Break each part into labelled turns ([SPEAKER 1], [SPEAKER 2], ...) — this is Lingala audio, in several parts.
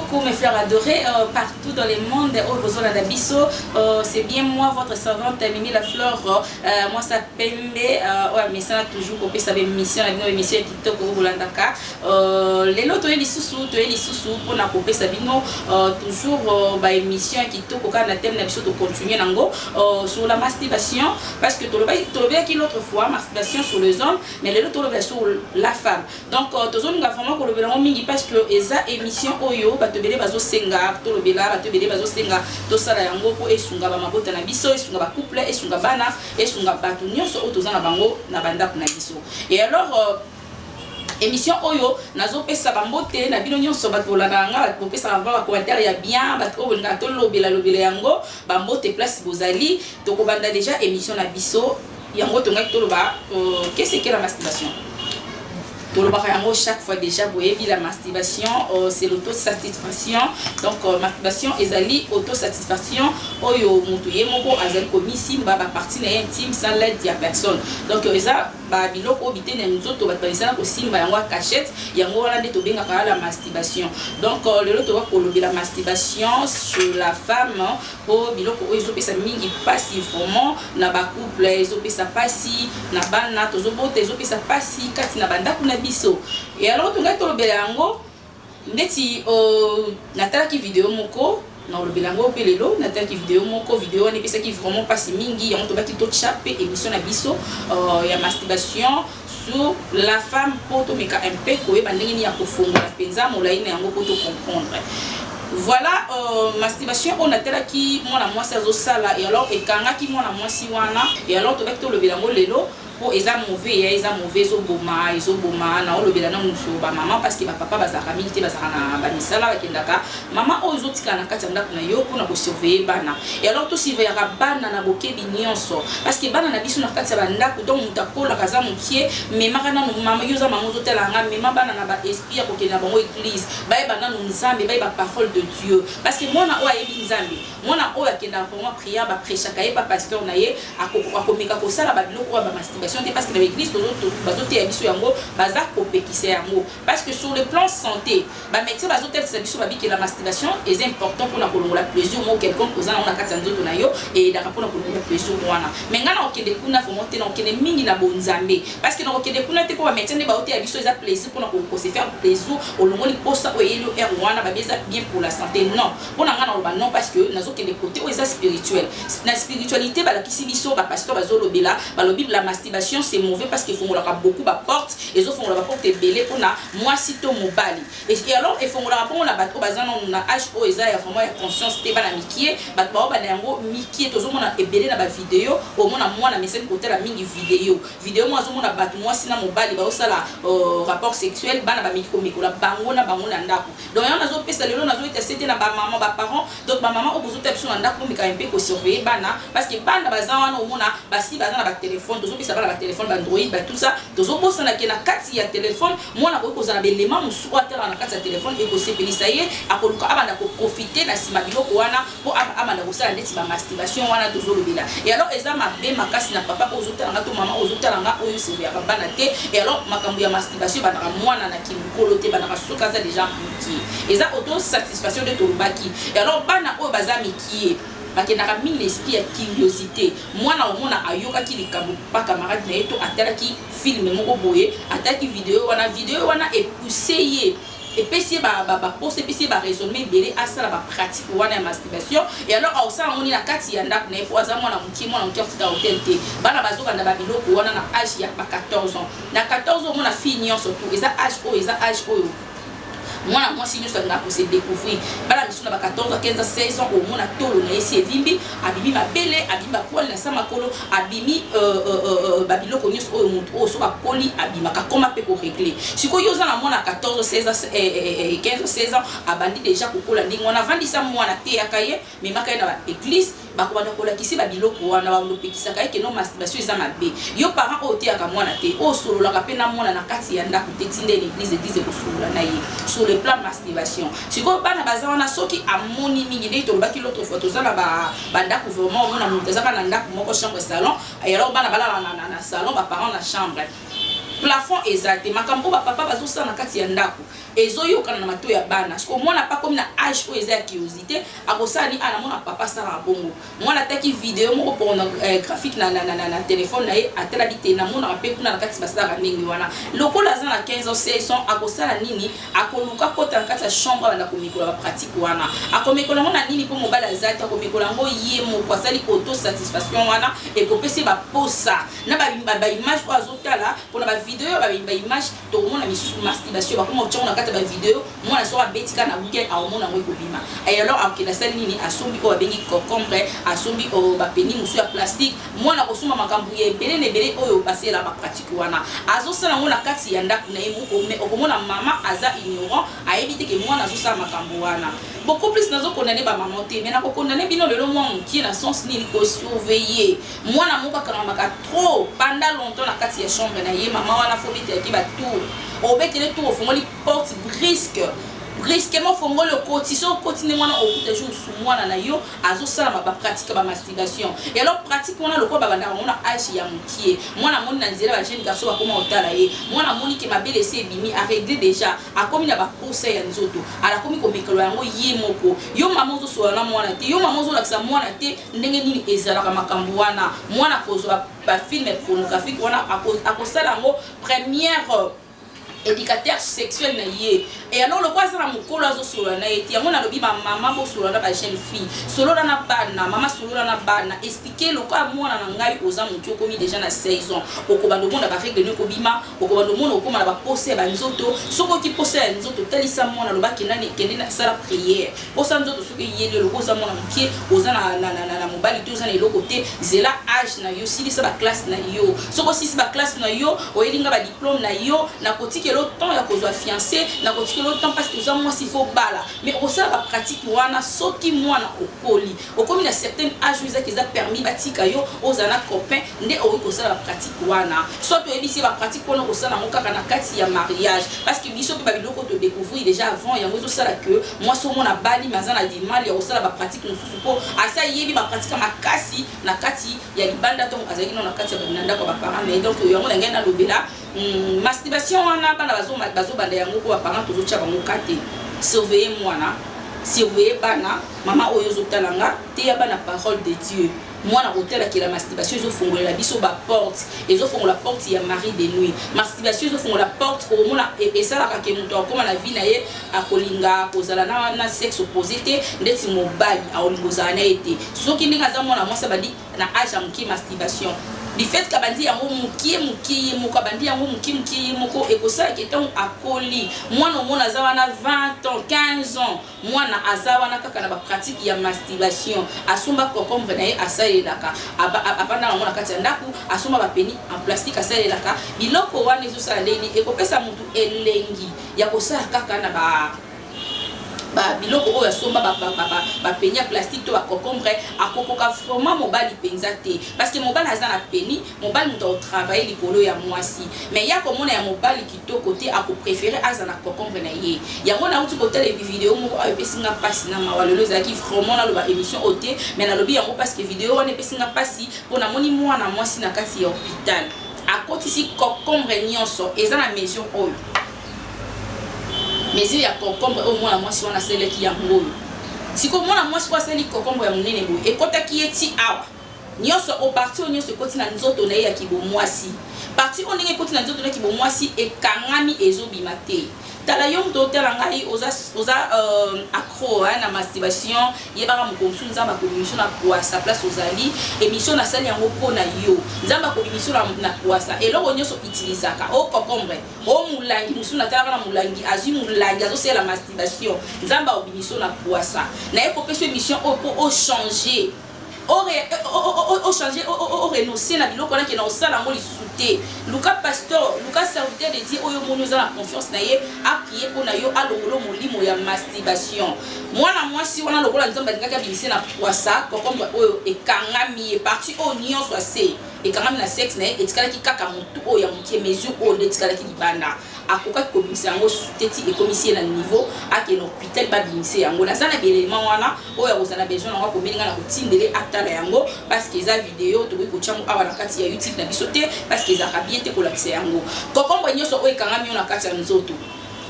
[SPEAKER 1] beaucoup mes frères adorés partout dans le monde. C'est bien moi, votre servante Mimi Lafleur. Moi, ça pembe. Mais ça toujours coupé sa émission, la émission qui te pour Landaka. Les lots, tu es les sous pour la couper sa bino. Toujours émission qui te pour la thème de continuer sur la masturbation. Parce que tu le bien qu'il l'autre fois, masturbation sur les hommes, mais les lots, tu le sur la femme. Donc, tu as vraiment que le parce que eza émission oyo bato belé bazo senga to lobela bato belé bazo senga to sala yango po esunga ba mabota na biso esunga ba couple esunga bana esunga bato nyonso o tozana bango na banda na biso. Et alors émission oyo nazo pesa ba mbote na bino nyonso bato bolanga bato pesa ba commentaire ya bien bato olinga to lobela yango ba mbote place bozali to ko banda déjà émission na biso yango to ngai to loba qu'est-ce que la masturbation. Chaque fois déjà, la masturbation, c'est l'autosatisfaction. Donc, masturbation, ezali autosatisfaction. Oyo mutuye moko azali komisi ba partie intime sans l'aide de personne. Donc, eza ba biloko obité na nzoto ba talisana ko simba yango cachette, yango wana nde to benga la masturbation. Donc, le loto wa kolobi la masturbation sur la femme po biloko oyo ezopesa mingi pasi vraiment na ba couple ezopesa pasi na bana tozobote ezopesa pasi kati na banda kuna biso. Et alors tu regardes le belango ndeti natala ki vidéo moko na le belango pe lelo natala ki vidéo moko vidéo ne pesa ki vraiment pas si mingi yango to baki to chape émission na biso ya masturbation sur la femme pour to meka un peu ko e bandenge ni ya kofungola penza molai na yango pour to comprendre. Voilà, masturbation on a tel qui moi la moi ça sala et alors et kanga qui moi la moi si wana et alors to baki to le belango lelo pour eza mauvais ezoboma na olobela na muso ba maman parce que ba papa bazaka milité bazaka na ba misala bakendaka maman ozotika na kati ndako na yo pour na ko surveiller bana et alors tout surveiller bana na bokebi nyonso parce que bana na biso na kati ba ndako donc mutakola kaza mukie mais makana no maman yoza maman zotela nga mais bana na ba esprit ko kena bango église ba bana no nzambe ba parole de Dieu parce que moi na o ayebi nzambe moi na o akenda vraiment prière ba prêcher ka ba pasteur na ye akomeka ko sala ba biloko ba masturbation parce que dans l'église parce que sur le plan santé ba médecin bazotel service babi que la masturbation est important pour la plaisir ou quelqu'un posant on a quatre nzoto na yo et da pour la plaisir wana mais ngana okende kuna faut monter na okende mingi na bonzambe parce que na okende kuna te ko ba médecin ba otel biso eza plaisir pour ko se faire plaisir au longo li posta o yelo er wana ba beza bien pour la santé non pour ngana on non parce que nazo kende côté o eza spirituel na spiritualité ba la kisi biso ba pasteur bazolobela ba lobi la masturbation c'est mauvais parce qu'il faut beaucoup de portes et ils font la porte belé pour na moi sito mobali et alors il faut la bon la bateau bazana on a HO eza ya vraiment ya conscience te bana mikie bato ba bana yango mikie tozo mona ebelé na ba vidéo au mona moi na message côté la mingi vidéo moi zo mona bato moi sina mobali ba osala rapport sexuel bana ba miko la bango na ndako donc on a zo pesa lelo na zo ete na ba maman ba parents donc ba maman obozo te biso na ndako mika un peu ko surveiller bana parce que bana bazana au mona basi bazana ba téléphone tozo pesa ba téléphone Android tout ça tozo bossa na kena kati ya téléphone moi na ko kozana belema musu atela na kati ya téléphone et ko sepelisa ye akoluka abanda ko profiter na sima biloko wana po amanda ko sala ndeti ba masturbation wana tozo lobela et alors eza mabe makasi na papa ko zotala nga to mama ozotala nga oyo se ya bana te et alors makambo ya masturbation bana mwana na kimikolo te bana sokaza déjà miki eza auto satisfaction de tolobaki et alors bana oyo baza miki bakendaka mingi l'esprit ya curiosité mwana omona ayoka ki likambo pa camarade na yeto atalaki film moko boye ataki vidéo wana epoussé ye epesi ba poste epesi ba raisonnement belé asala ba pratique wana ya masturbation et alors osala moni na kati ya ndako na po aza mwana mukie futa hotel te bana bazokanda ba biloko wana na âge ya ba 14 ans na 14 ans mona fille nyonso tout eza âge oyo moi si nous sommes là pour se découvrir bala misu na ba 14 à 15 à 16 ans au mona tolo na esi evimbi abimi ba bele abimba poil na sama kolo abimi babilo ko nyos o mutu o so ba poli abima ka koma pe ko régler siko yoza na mona 14 16 15 16 ans abandi déjà ko kola ndingo na vandisa mwana te akaye mais makaye na ba église bakobanda kola kisi ba biloko wana ba lopekisa kaye ke no masturbation eza mabe yo parent o te aka mwana te o solo la ka pe na mwana na kati ya ndako te tinde l'église ko solo na ye sur le plan masturbation siko bana bazana soki amoni mingi nde to baki l'autre fois to zana ba ndako vraiment mona mutazaka na ndako moko chambre salon et alors bana bala na salon ba parents na chambre plafond exalté makambo ba papa bazo sa na kati ya ndako ezoyo kana na mato ya bana parce que mwana pas comme na âge o eza curiosité akosani ana mona papa sala bongo mwana taki vidéo moko pornographique na téléphone na ye atela bité na mona pe kuna na kati basala ndenge wana lokola za na 15 ans 16 ans akosala nini akoluka kota na kati ya chambre na komikola ba pratique wana akomikola mona nini po mobala azati akomikola ngo ye moko asali auto satisfaction wana et kopesi ba posa na ba image ko azotala pour na ba vidéo ba image to mona misusu masturbation ba kuma ochona kata ba vidéo mwana so abetika na weekend a mona ngo kobima et alors akina sali nini asombi ko bengi concombre asombi o ba peni musu ya plastique mwana kosuma makambu ye belé oyo basela ba pratique wana azosala ngo na kati ya ndako na yemu okomona mama aza ignorant aebite ke mwana azosala makambu wana beaucoup plus nazo condamner ba maman te mais na ko condamner bino lelo mwa qui na sens nini ko surveiller mwana moka kana maka trop pendant longtemps na kati ya chambre na ye mama wana faut bite ki ba tour obetele tour ofongoli porte brusquement fongolo cotiso continue mwana okuta jour sous mwana na yo azosala ba pratique ba masturbation et alors pratique wana lokwa ba banda mona âge ya mukie mwana moni na nzela ba jeune garçon ba koma otala ye mwana moni ke mabele se bimi a réglé déjà a komi na ba posa ya nzoto ala komi ko mekelo yango ye moko yo mamozo so na mwana te yo mamozo la kisa mwana te ndenge nini ezala ka makambo wana mwana kozwa ba film pornographique wana akosala ngo première éducateur sexuel na ye et alors le quoi ça na mukolo azo solo na ye yango na lobi ba mama bo solo na ba jeune fille solo na bana mama solo na bana expliquer le quoi mwana na ngai oza mutu komi déjà na 16 ans okobando mona ba règle ne kobima okobando mona okoma na ba pose ba nzoto soko ki pose ya nzoto talisa mwana lo ba kinani kende na sala prière posa nzoto soki yele lo koza mwana mukie oza na mobali to oza na eloko te zela âge na yo sili sa ba classe na yo soko si ba classe na yo oyelinga ba diplôme na yo na kotiki l'autant ya kozwa fiancé na kotiki l'autant parce que ça moi s'il faut bala mais au ça ba pratique wana soki mwana okoli okomi na certain âge uza ki za permis batika yo ozana copain nde o ko ça ba pratique wana soit to ebisi ba pratique wana ko ça na mokaka na kati ya mariage parce que biso pe ba biloko to découvrir déjà avant ya ngozo sala que moi so mona bali mazana di mal ya osala ba pratique mususu po asa yebi ba pratique makasi na kati ya libanda to azaki na kati ya bananda ko ba parents mais donc yo ngona ngena lobela masturbation wana bana bazo banda yango ko parents toujours tcha bango kate surveiller mwana surveiller bana mama oyo zotalanga te ya bana parole de Dieu mwana hôtel ki la masturbation zo fongola biso ba porte ezo fongola porte ya mari de nuit masturbation zo fongola porte ko mona esala ka ke muto akoma na vie na ye akolinga kozala na sexe opposé te ndeti mobali aolingoza na ete soki ndinga za mwana mwasa badi na âge ya muki masturbation du fait que bandi yango mukie moko bandi yango mukie moko ekosala ke tant akoli mwana mona za wana 20 ans 15 ans mwana azawa na kaka na ba pratique ya masturbation asomba concombre na ye asalelaka apanda mona kati ya ndaku asomba ba peni en plastique asalelaka biloko wana ezosala ndeni ekopesa mutu elengi ya kosala kaka na ba biloko oyo asomba ba penia plastique to ba concombre akokoka vraiment mobali penza te parce que mobali aza na peni mobali muto travailler likolo ya mwasi mais ya komona ya mobali kitoko te ako préférer aza na concombre na ye yango na uti ko tele vidéo moko epesinga pasi na mawalelo zaki vraiment na loba émission oté mais na lobi yango parce que vidéo wana epesinga pasi pona moni mwana mwasi na kati ya hôpital akotisi concombre nyonso eza na mesure oyo mesure ya concombre au moins moi si on a celle qui a ngolo siko mwana mwasi kwa seli concombre ya munene boye ekota ki eti awa nyonso o parti on nyonso koti na nzoto na ya kibo mwasi parti on ndenge koti na nzoto na kibo mwasi ekangami ezobima te tala yo mto tala ngai oza accro na masturbation yebaka mukomsu nzamba ko émission na kwa sa place ozali émission na sali yango pona yo nzamba ko émission na kwa sa eloko nyonso utilisaka o concombre o mulangi musu na tala na mulangi azu mulangi azo c'est la masturbation nzamba o émission na kwa sa na eko peso émission o changer o changer o renoncer na biloko na ke na osala ngo lisuté luka pasteur luka serviteur de Dieu oyo monyo za na confiance na ye a prier pona yo alongolo molimo ya masturbation mwana mwasi wana lokola nzamba ngaka bimisi na poisa kokomba oyo ekangami e parti o nyonso ase ekangami na sexe na ye etikala ki kaka mutu oyo ya mukie mesure oyo etikala ki libanda akoka komisa yango teti ekomisi na niveau ake na hôpital ba bimisi yango na sana belément wana oyo kozana besoin na ko belinga na kotindele atala yango parce que za vidéo to ko chango awa na kati ya YouTube na biso te parce que za ka bien te ko lakisa yango kokombo nyoso oyo kangami na kati ya nzoto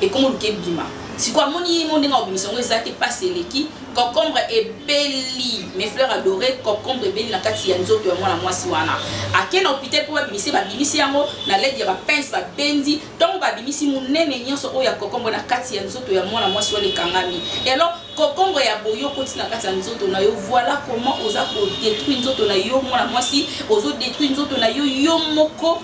[SPEAKER 1] et comment le bima si quoi moni mon denga obmission ezate passe leki concombre et belli mes fleurs adorées concombre et belli na kati ya nzoto ya mwana mwasi wana ake na hôpital pour babimisi babimisi yango na ledi ya ba pince ba bendi donc babimisi munene nyonso oyo ya concombre na kati ya nzoto ya mwana mwasi wana kangami et alors concombre ya boyo koti na kati ya nzoto na yo voilà comment oza ko détruire nzoto na yo mwana mwasi ozo détruire nzoto na yo yo moko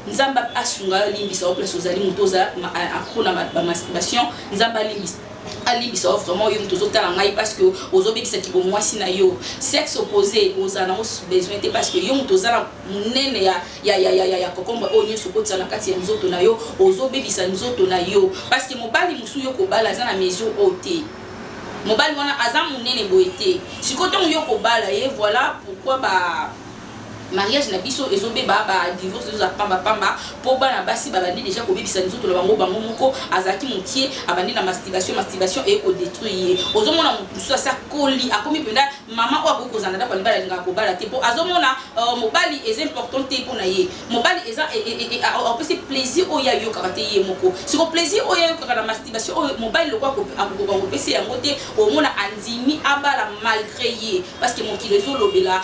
[SPEAKER 1] nzamba asunga limbisa au place ozali mutoza akona ba masturbation nzamba limbisa alimbisa vraiment yo mutozo tala ngai parce que ozobebisa kibo mwasi na yo sexe opposé ozana besoin te parce que yo mutoza na munene ya kokomba onyo sokotsa na kati ya nzoto na yo ozobebisa nzoto na yo parce que mobali musu yo ko bala za na mesure ote mobali wana aza munene boete sikotongo yo ko bala et voilà pourquoi mariage na biso ezobe ba divorce za pamba po bana basi babandi déjà ko bibisa nzoto la bango moko azaki mokie abandi na masturbation et ko détruire ozomona mutu sa koli akomi penda mama o ko zana da ko libala linga ko bala te po azomona mobali est important te po na ye mobali eza on peut se plaisir o ya yo karate ye moko si ko plaisir o ya yo karata masturbation o mobali le quoi ko pese ya mote o mona anzimi abala malgré ye parce que mon kilo zo lobela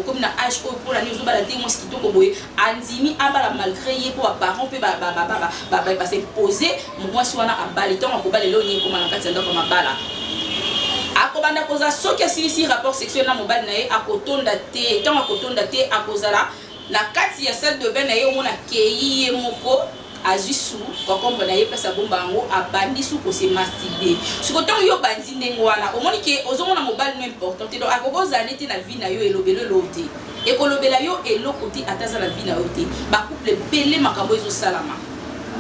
[SPEAKER 1] comme na âge o pour nous ba la te mosquito ko boye anzimi abala malgré ye pour parents pe ba se poser moi si wana abali tant ko bala lo ni ko mana kati ndako mabala akobanda koza soki si rapport sexuel na mobali na ye akotonda te tant akotonda te akozala na kati ya salle de bain na ye omona kei ye moko azisu kokombo na ye pesa bomba ngo abandi su ko se masturber siko tant yo bandi ndengo wana omoni ke ozomona mobali no important donc akokoza neti na vie na yo elobelo lote ekolobela yo elokoti ataza la vie na yo te ba couple belé makambo ezo salama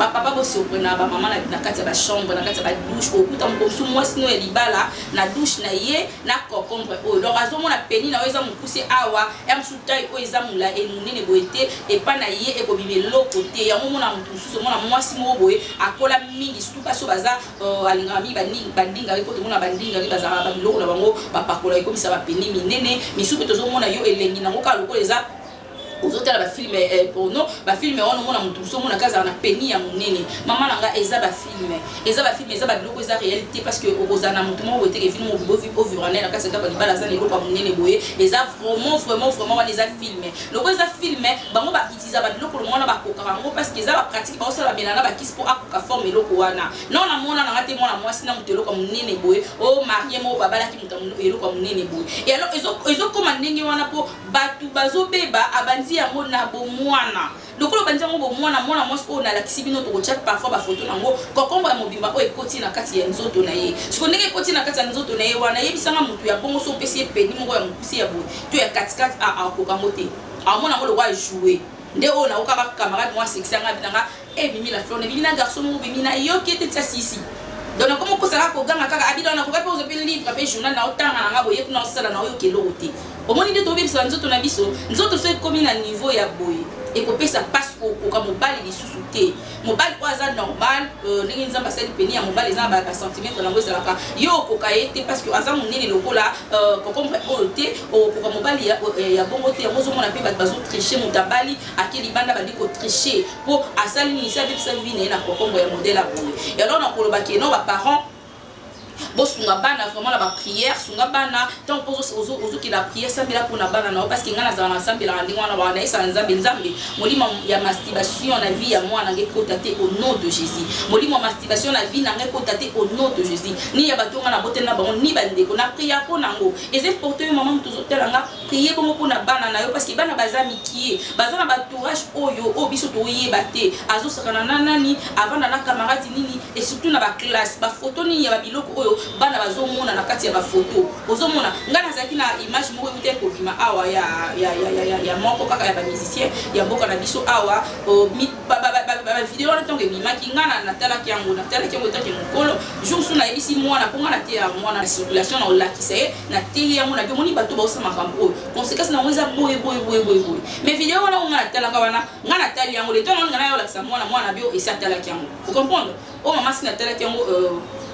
[SPEAKER 1] ba papa bo surprendre ba maman na kati ya ba chambre na kati ya ba douche okuta mkosu mwasi no elibala na douche na ye na kokombre o donc azomona peni na yo eza mukuse awa ya msutai o eza mula emunene boete epa na ye ekobime lokote ya mona mutu susu mona mwasi mo boye akola mingi surtout paso baza alinga mi bandinga ko to mona bandinga baza ba biloko na bango ba pakola ekomisa ba peni minene misupe tozomona yo elengi na ngoka lokola eza ozotala ba film porno ba film wana mona mutu so mona kaza na peni ya munene mama nanga eza ba film eza ba biloko eza réalité parce que ozana mutu mo wote ke film mo bo vibrane na kaza ka balibala za lelo pa munene boye eza vraiment wana eza film loko eza film bango ba utiliser ba biloko mona ba kokara ngo parce que eza ba pratique ba osala benana ba kispo akoka forme eloko wana non na mona na ngate mona mwasi na mutu eloko munene boye o marié mo babala ki mutu eloko munene boye et alors ezo koma ndenge wana po batu bazobeba abanzi yango na bomwana lokolo banzi yango bomwana mwana mwasi o na lakisi bino to kocha parfois ba photo nango kokombo ya mobimba o ekoti na kati ya nzoto na ye siko ndenge ekoti na kati ya nzoto na ye wana yebisanga mutu ya bongo so pesi peni moko ya mukusi ya boye to ya katikati a kokango te a mona ngo lokwa jouer nde o na okaka camarade moi sexanga binanga bimi la fleur bimi na garçon mo bimi na yo qui était sisi donc comment ko sala ko ganga kaka abida na ko pa ozo pe livre pe journal na otanga na boye kuna osala na yo kelo te omoni nde to bebisa nzoto na biso nzoto so ekomi na niveau ya boye ekopesa passe okoka mobali lisusu te mobali o aza normal ndenge nzamba asali peni ya mobali eza na ba centimetre nango ezalaka yo okoka ye te parce que aza monene lokola kokombre oyo te okoka mobali ya bongo te yango ozomona mpe bato bazotriche moto abali ake libanda bandi kotriche mpo asali nini si abebisa vi na ye na kokombre ya modele ya boye et alors nakolobaki eno baparent bosunga bana vraiment la prière sunga bana tant ozo ki la prière sambela pour na bana na parce que ngana za na sambela ndinga na bana esa nzambe molimo ya masturbation na vie ya mwana ngekota te au nom de Jésus molimo masturbation na vie na ngekota te au nom de Jésus ni ya batonga na bote na bango ni bandeko na prière pour nango et c'est important maman tozotelanga prier bongo pour na bana na yo parce que bana bazami kié bazana ba tourage oyo obiso to yeba te azo sakana nani avant na camarade nini et surtout na ba classe ba photo ni ya ba biloko oyo bana bazomona na kati ya ba photo ozomona ngana zaki na image moko ute ko bima awa ya moko kaka ya ba musicien ya mboka na biso awa ba vidéo na tonge bima ki ngana na tala ki yango take mokolo jour suna ebisi mwana po ngana te ya mwana na circulation na olakisa ye na te yango na biomoni bato ba osama kambo conséquence na weza boye mais vidéo wana ngana tala ka wana ngana tali yango le tonga ngana yo lakisa mwana bio esa tala ki yango vous comprendre o mama sina tala ki yango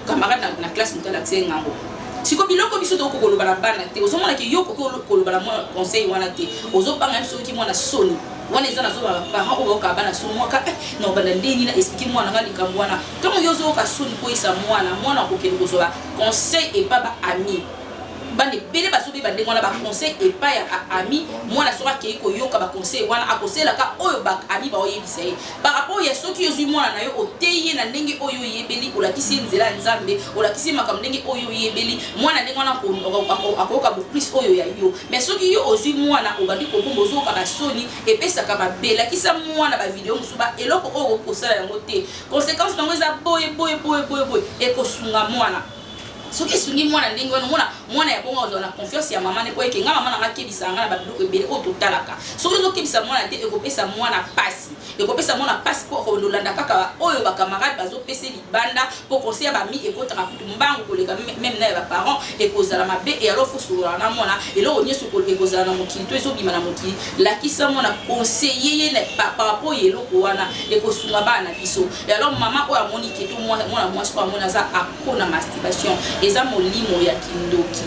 [SPEAKER 1] camarade na classe mutala kse ngango siko biloko biso to kokoloba na bana te ozomona ki yo kokoloba na conseil wana te ozopanga biso ki mwana soni wana ezana zo ba parents oyo ka bana so mwaka no bana ndeni na expliquer mwana nga likambo wana tomo yo zo ka soni ko isa mwana ko kende ko ba conseil et pas ba ami bande bele basobi bande ngwana ba conseil et pas ya ami mwana soka ke ko yoka ba conseil wana akosela ka oyo ba ami ba oyebisa ye par rapport ya soki yozwi mwana na yo oteye na ndenge oyo yebeli olakisi nzela nzambe olakisi makambo ndenge oyo yebeli mwana ndenge wana akoka bo plus oyo ya yo mais soki yo ozwi mwana obandi ko bombo zo ka ba soni epesa ka ba bela kisa mwana ba video musuba eloko oyo kosala yango te conséquence nango eza boye e kosunga mwana soki sungi mwana ndenge wana mwana ya bongo ozona confiance ya mama ne ko eke nga mama na ngakebisa nga na ba biloko ebele o totalaka soki ozokebisa mwana te ekopesa mwana pasi po kolanda kaka oyo ba camarade bazopesa libanda po conseil ba mi ekotaka kutu mbangu koleka même na ba parents ekozala mabe et alors faut sur na mwana elo onyeso ko ekozala na mokili to ezobima na mokili lakisa mwana conseiller ne papa po yelo ko wana ekosunga bana biso et alors mama oyo amoni keto mwana mwasi ko amona za akona masturbation eza molimo ya kindoki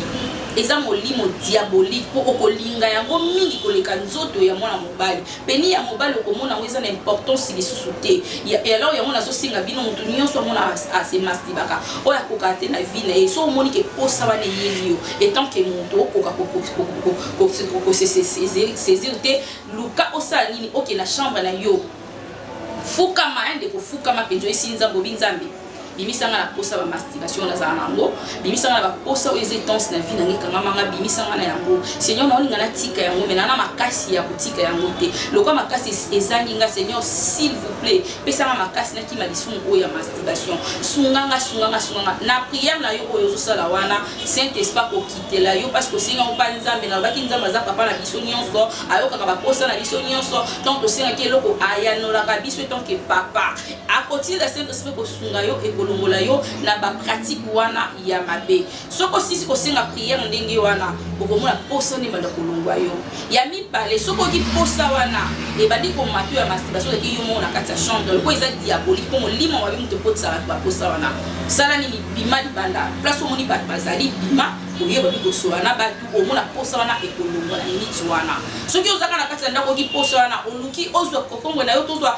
[SPEAKER 1] eza molimo diabolique po okolinga yango mingi koleka nzoto ya mwana mobali peni ya mobali okomona eza na importance lisusu te et alors yango nazosinga bino mutu nyonso amona ase masturbaka oya koka te na vie na ye so omoni ke posa wana eyeli yo et tant que mutu okoka saisir te luka osala nini oke na chambre na yo fukama ende kofukama penzo esinza bobi nzambe bimisanga na posa ba masturbation na za nango bimisanga ba posa oyo tense na vie na ngeka manga bimisanga na yango seigneur na olinga na tika yango mena na makasi ya kutika yango te lokwa makasi ezangi nga seigneur s'il vous plaît pesanga makasi na kima lisumu oyo ya masturbation sunganga na prière na yo oyo sala wana saint esprit ko kitela yo parce que singa mpa nzambe na baki nzambe za papa na biso nyonso ayoka ka ba posa na biso nyonso donc to singa ke loko ayanola ka biso tant que papa a côté de saint esprit ko sunga yo e longola yo na ba pratique wana ya mabe soko sisi ko senga prière ndenge wana okomona posa ne banda kolongwa yo ya mibale soko ki posa wana e bandi ko matu ya masturbation ki yo mona kati ya chambre ko eza diabolique ko molimo wa bimu te potsa ba posa wana sala ni bima banda place moni ba bazali bima oyeba biko soana ba omona posa wana ekolongwa na minute wana soki ozaka na kati ya ndako ki posa wana oluki ozwa kokongo na yo tozwa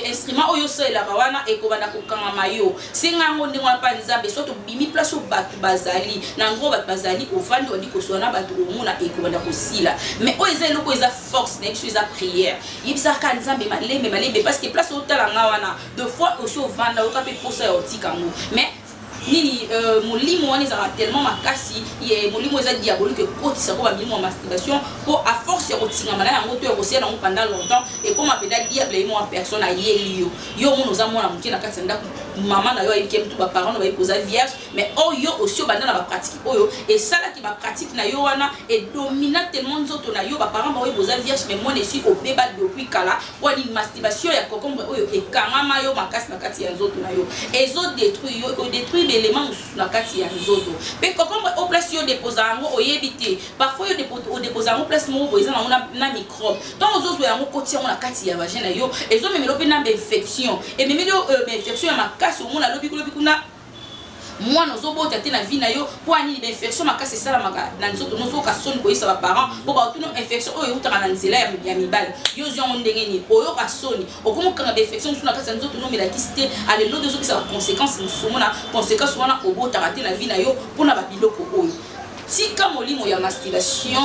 [SPEAKER 1] instrument oyo sela wana ekobanda kokanga mayo ngango ndenge wana pa nzambe soto bimi place bato bazali na ngo bato bazali ovandi wandi koswana bato omona ekobanda kosila mais oyo eza eloko eza force na biso eza prière yebisaka nzambe malembe parce que place otala nga wana deux fois aussi ovanda okape posa ya otikango mais nini molimo wana ezaka tellement makasi ye molimo eza diabolique kotisa ko ba milimo ya masturbation po à force ya kotingama na yango to ya kosela yango pendant longtemps et comme apeda diable emo en personne ayeli yo mono za mwana moke na kati ya ndako mama na yo ayebi ke mtu ba parents na bayepoza vierge mais oyo aussi obanda na ba pratique oyo et sala ki ba pratique na yo wana et domina tellement nzoto na yo ba parents ba oyepoza vierge mais moi ne suis au beba depuis kala wani masturbation ya kokombre oyo ekangama yo makasi na kati ya nzoto na yo ezo détruire yo ko détruire l'élément na kati ya nzoto pe kokombre au place yo déposa yango oyebite parfois yo déposa yango place mo boza na microbe donc ozo zo yango kotia yango na kati ya vagin na yo ezo memelo pe na infection et memelo infection ya makasi omona lobi kuna mwana ozobota te na vie na yo po ani infection makasi esalamaka na nzoto nozoka soni koyisa ba parents po baotuna infection oyo eutaka na nzela ya mibali yo zwi yango ndenge nini oyoka soni okomokanga bainfection mosusu na kati ya nzoto nomelakisi te alelo de ezokisa baconséquence mosusu omona conséquence wana obotaka te na vie na yo mpona babiloko oyo si comme molimo ya masturbation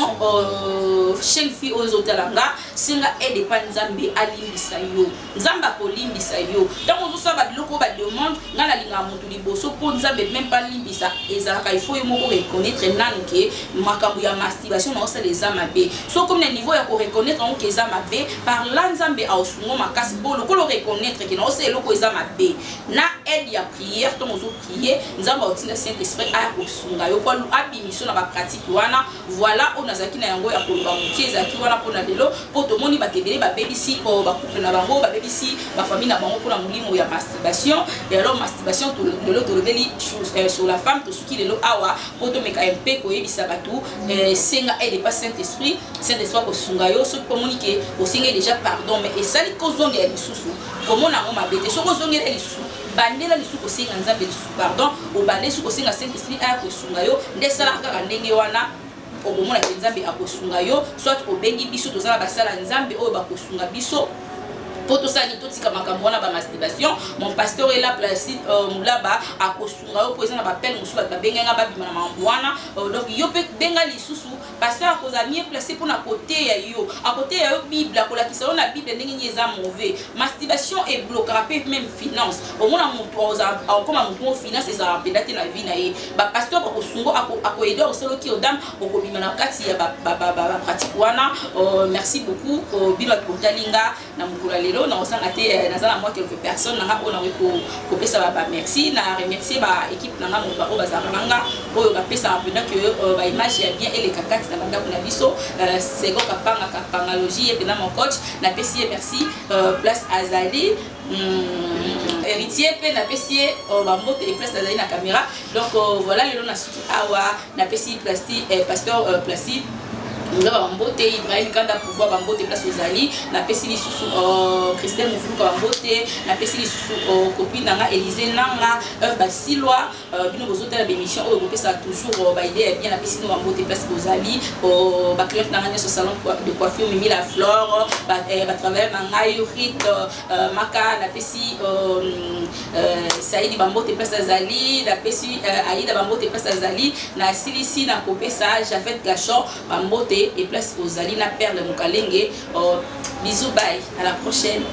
[SPEAKER 1] chaîne fille aux otalanga singa aide pas nzambe alimbisa yo nzamba kolimbisa yo tango zo ba biloko ba demande ngana linga mutu liboso po nzambe même pas limbisa ezalaka il faut yo moko reconnaître nanu ke makambo ya masturbation na osa les amabe so comme le niveau ya ko reconnaître on ke ezamabe par là nzambe a osungo makasi bolo ko reconnaître ke na osa eloko ezamabe na aide ya prière tango zo prier nzamba otinda saint esprit a osunga yo ko abimiso na ba pratique wana voilà on azaki na yango ya koloba mukeza ki wana pona lelo po to moni batebele ba bebisi o ba couple na bango ba bebisi ba famille na bango pona mulimo ya masturbation et alors masturbation to lelo to leveli sur la femme to suki lelo awa po to meka mpe ko yebisa batu senga aide pas saint esprit ko sunga yo so ko moni ke o senga déjà pardon mais esali ko zonge ya lisusu comment na ngoma bete so ko zonge ya lisusu bandela lisusu ko senga nzambe lisusu pardon o bandela lisusu ko senga saint esprit a ko sunga yo ndesala kaka ndenge wana okomona ke nzambe akosunga yo soit obengi biso tozala basala nzambe oyo bakosunga biso poto sani totika makambo wana ba masturbation mon pasteur est là Placide mulaba akosunga yo poeza na ba pelle musu ba benga ba bima na mambo wana donc yo pe benga lisusu pasteur akoza mieux placé pour na côté ya yo à côté ya yo bible akolakisa yo na bible ndenge nyeza mauvais masturbation et bloquera même finance au mona mutu oza akoma mutu finance eza pendate na vie na ye ba pasteur akosungo akoaider osolo ki odam okobima na kati ya ba pratique wana merci beaucoup bino kotalinga na mukula lelo na osanga te nazana moi quelques personnes na on a ko pesa ba merci na remercier ba équipe na nga mo ba bazaranga oyo ba pesa pendant que ba image ya bien et les kakati na banda kuna biso sego kapanga logie et na mon coach na pesi merci place Azali héritier pe na pesi bambote et place Azali na caméra donc voilà lelo na suki awa na pesi plastique pasteur Placide nous avons Bambote, Ibrahim Kanda pouvoir Bambote place aux alliés, la pesili sous Christelle Moufou Bambote, la pesili sous copine Nanga Élysée Nanga, Basiloa, bino bozote la bémission, au groupe ça toujours idée bien la pesili Bambote place aux alliés, au client Nanga sur salon de coiffure Mimi la Flore, travers Nanga Yurit, Maka, la pesili Saïdi Bambote place aux alliés, la pesili Aïda Bambote place aux alliés, na Silici na copé ça, Jafet Gachon Bambote et place aux Alina Perle Mukalenge. Bisous, bye, à la prochaine.